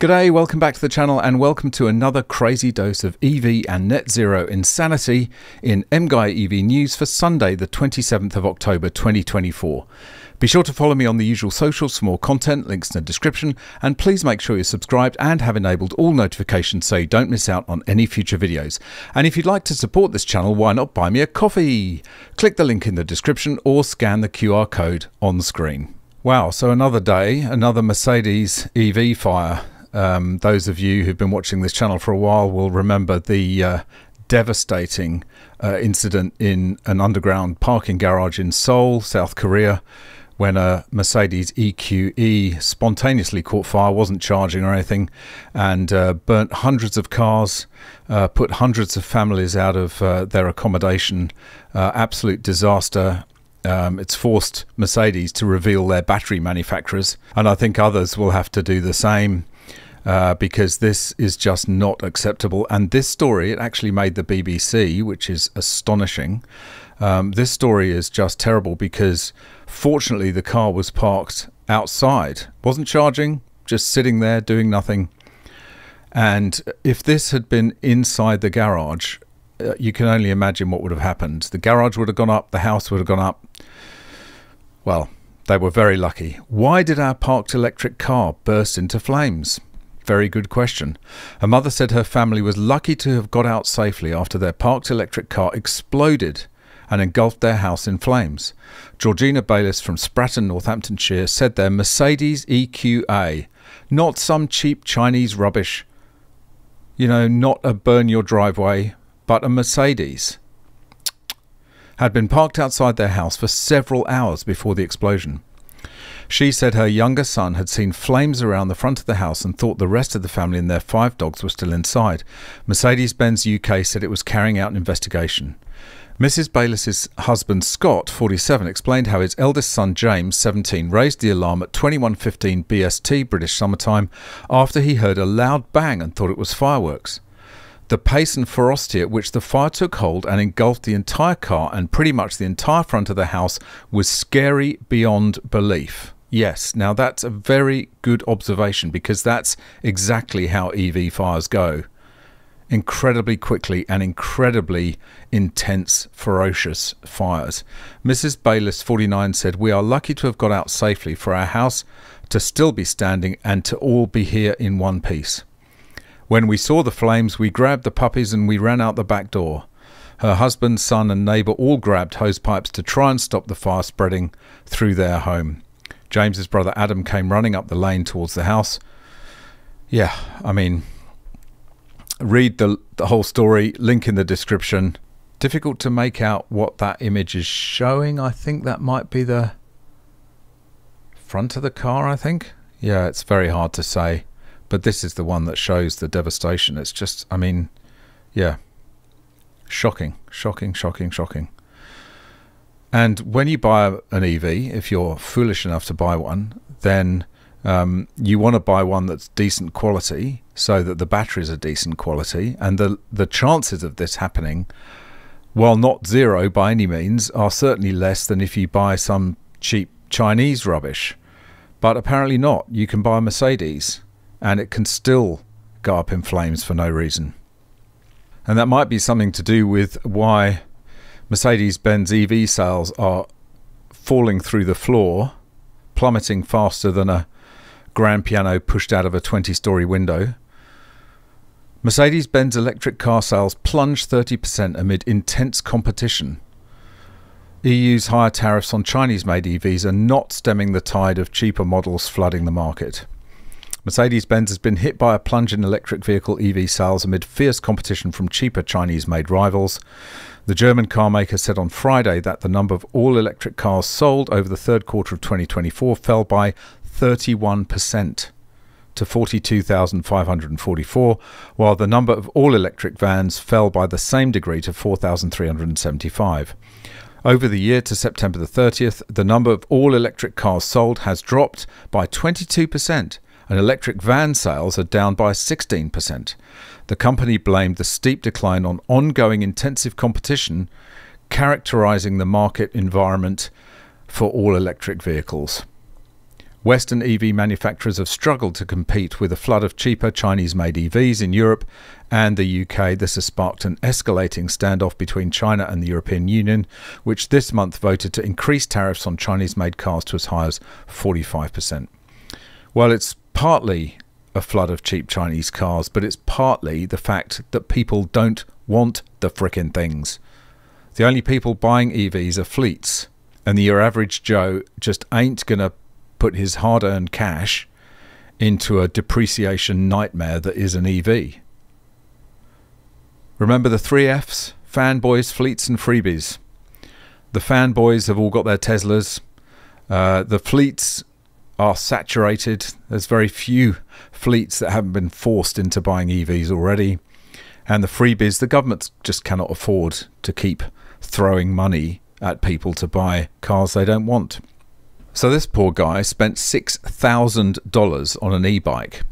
G'day, welcome back to the channel and welcome to another crazy dose of EV and net zero insanity in MGUY EV news for Sunday the 27th of October 2024. Be sure to follow me on the usual socials for more content, links in the description, and please make sure you're subscribed and have enabled all notifications so you don't miss out on any future videos. And if you'd like to support this channel, why not buy me a coffee? Click the link in the description or scan the QR code on the screen. Wow, so another day, another Mercedes EV fire. Those of you who've been watching this channel for a while will remember the devastating incident in an underground parking garage in Seoul, South Korea, when a Mercedes EQA spontaneously caught fire, wasn't charging or anything, and burnt hundreds of cars, put hundreds of families out of their accommodation. Absolute disaster. It's forced Mercedes to reveal their battery manufacturers, and I think others will have to do the same. Because this is just not acceptable. And this story, it actually made the BBC, which is astonishing. This story is just terrible because fortunately the car was parked outside, wasn't charging, just sitting there doing nothing. And if this had been inside the garage, you can only imagine what would have happened. The garage would have gone up, the house would have gone up. Well, they were very lucky. Why did our parked electric car burst into flames? Very good question. A mother said her family was lucky to have got out safely after their parked electric car exploded and engulfed their house in flames. Georgina Bayliss from Stratton, Northamptonshire, said their Mercedes EQA, not some cheap Chinese rubbish, you know, not a burn your driveway, but a Mercedes, had been parked outside their house for several hours before the explosion. She said her younger son had seen flames around the front of the house and thought the rest of the family and their 5 dogs were still inside. Mercedes-Benz UK said it was carrying out an investigation. Mrs. Bayliss's husband Scott, 47, explained how his eldest son James, 17, raised the alarm at 21:15 BST British summertime after he heard a loud bang and thought it was fireworks. The pace and ferocity at which the fire took hold and engulfed the entire car and pretty much the entire front of the house was scary beyond belief. Yes, now that's a very good observation because that's exactly how EV fires go. Incredibly quickly and incredibly intense, ferocious fires. Mrs. Bayliss, 49, said, "We are lucky to have got out safely, for our house to still be standing and to all be here in one piece. When we saw the flames, we grabbed the puppies and we ran out the back door. Her husband, son and neighbour all grabbed hose pipes to try and stop the fire spreading through their home. James's brother Adam came running up the lane towards the house." Yeah, I mean, read the whole story, link in the description. Difficult to make out what that image is showing. I think that might be the front of the car, I think. Yeah, it's very hard to say. But this is the one that shows the devastation. It's just, I mean, yeah, shocking, shocking, shocking, shocking. And when you buy an EV, if you're foolish enough to buy one, then you want to buy one that's decent quality so that the batteries are decent quality. And the chances of this happening, while not zero by any means, are certainly less than if you buy some cheap Chinese rubbish. But apparently not. You can buy a Mercedes and it can still go up in flames for no reason. And that might be something to do with why Mercedes-Benz EV sales are falling through the floor, plummeting faster than a grand piano pushed out of a 20-story window. Mercedes-Benz electric car sales plunged 30% amid intense competition. EU's higher tariffs on Chinese-made EVs are not stemming the tide of cheaper models flooding the market. Mercedes-Benz has been hit by a plunge in electric vehicle EV sales amid fierce competition from cheaper Chinese-made rivals. The German car maker said on Friday that the number of all-electric cars sold over the third quarter of 2024 fell by 31% to 42,544, while the number of all-electric vans fell by the same degree to 4,375. Over the year to September the 30th, the number of all-electric cars sold has dropped by 22%. And electric van sales are down by 16%. The company blamed the steep decline on ongoing intensive competition characterizing the market environment for all electric vehicles. Western EV manufacturers have struggled to compete with a flood of cheaper Chinese-made EVs in Europe and the UK. This has sparked an escalating standoff between China and the European Union, which this month voted to increase tariffs on Chinese-made cars to as high as 45%. Well, it's partly a flood of cheap Chinese cars, but it's partly the fact that people don't want the frickin' things. The only people buying EVs are fleets, and your average Joe just ain't gonna put his hard-earned cash into a depreciation nightmare that is an EV. Remember the 3 Fs? Fanboys, fleets and freebies. The fanboys have all got their Teslas. The fleets are saturated. There's very few fleets that haven't been forced into buying EVs already. And the freebies, the governments just cannot afford to keep throwing money at people to buy cars they don't want. So this poor guy spent $6,000 on an e-bike,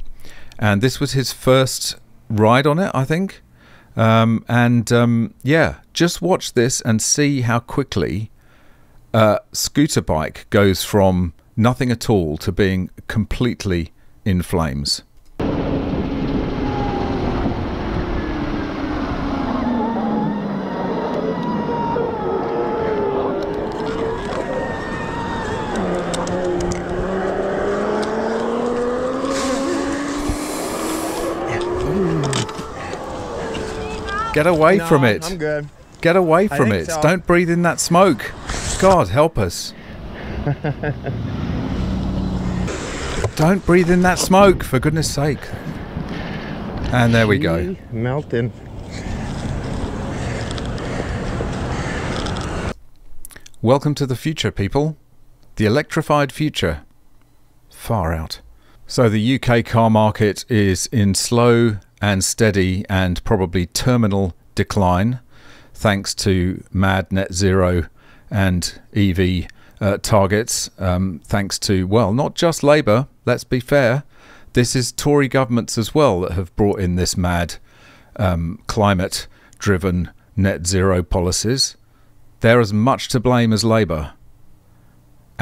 and this was his first ride on it, I think. Yeah, just watch this and see how quickly a scooter bike goes from nothing at all to being completely in flames. Get away from it. I'm good. Get away from it. So. Don't breathe in that smoke. God, help us. Don't breathe in that smoke, for goodness sake. And there we go. Melting. Welcome to the future, people. The electrified future. Far out. So the UK car market is in slow and steady and probably terminal decline, thanks to mad net zero and EV targets, thanks to, well, not just Labour, let's be fair, this is Tory governments as well that have brought in this mad climate driven net zero policies. They're as much to blame as Labour.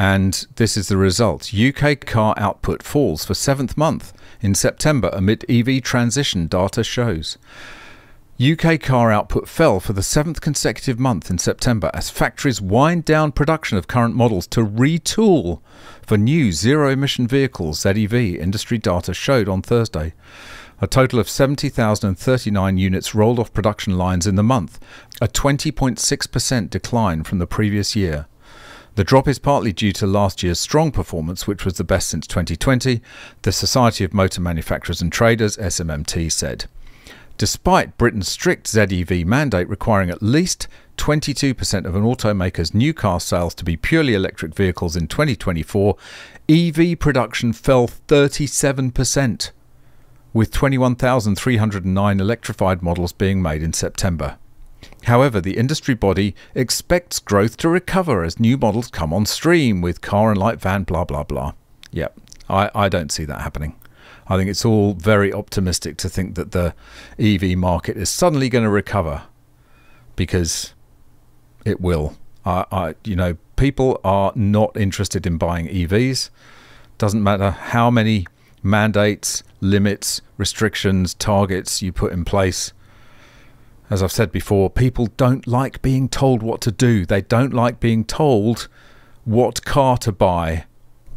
And this is the result. UK car output falls for 7th month in September amid EV transition, data shows. UK car output fell for the 7th consecutive month in September as factories wind down production of current models to retool for new zero-emission vehicles, ZEV, industry data showed on Thursday. A total of 70,039 units rolled off production lines in the month, a 20.6% decline from the previous year. The drop is partly due to last year's strong performance, which was the best since 2020, the Society of Motor Manufacturers and Traders, SMMT, said. Despite Britain's strict ZEV mandate requiring at least 22% of an automaker's new car sales to be purely electric vehicles in 2024, EV production fell 37%, with 21,309 electrified models being made in September. However, the industry body expects growth to recover as new models come on stream with car and light van blah blah blah. Yep, I don't see that happening. I think it's all very optimistic to think that the EV market is suddenly going to recover, because it will. You know, people are not interested in buying EVs. Doesn't matter how many mandates, limits, restrictions, targets you put in place. As I've said before, people don't like being told what to do. They don't like being told what car to buy.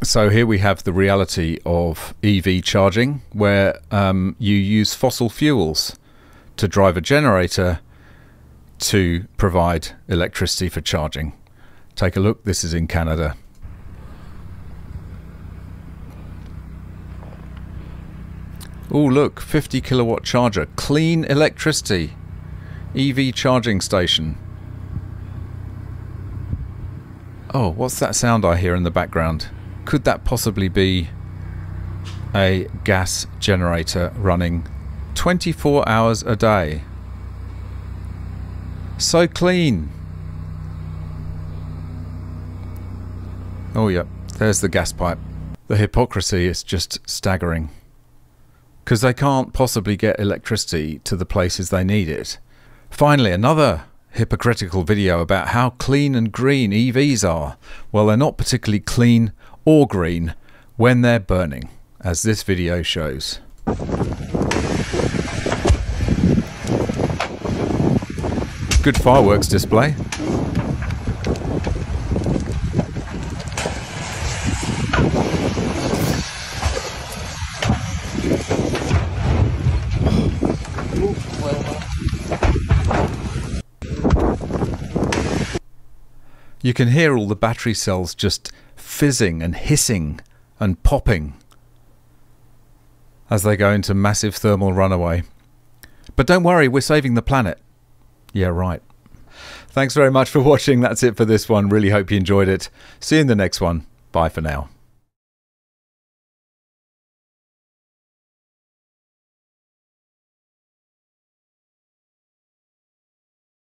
So here we have the reality of EV charging, where you use fossil fuels to drive a generator to provide electricity for charging. Take a look. This is in Canada. Oh, look, 50 kilowatt charger, clean electricity. EV charging station. Oh, what's that sound I hear in the background? Could that possibly be a gas generator running 24 hours a day? So clean. Oh, yeah, there's the gas pipe. The hypocrisy is just staggering, because they can't possibly get electricity to the places they need it. Finally, another hypocritical video about how clean and green EVs are. Well, they're not particularly clean or green when they're burning, as this video shows. Good fireworks display. You can hear all the battery cells just fizzing and hissing and popping as they go into massive thermal runaway. But don't worry, we're saving the planet. Yeah, right. Thanks very much for watching. That's it for this one. Really hope you enjoyed it. See you in the next one. Bye for now.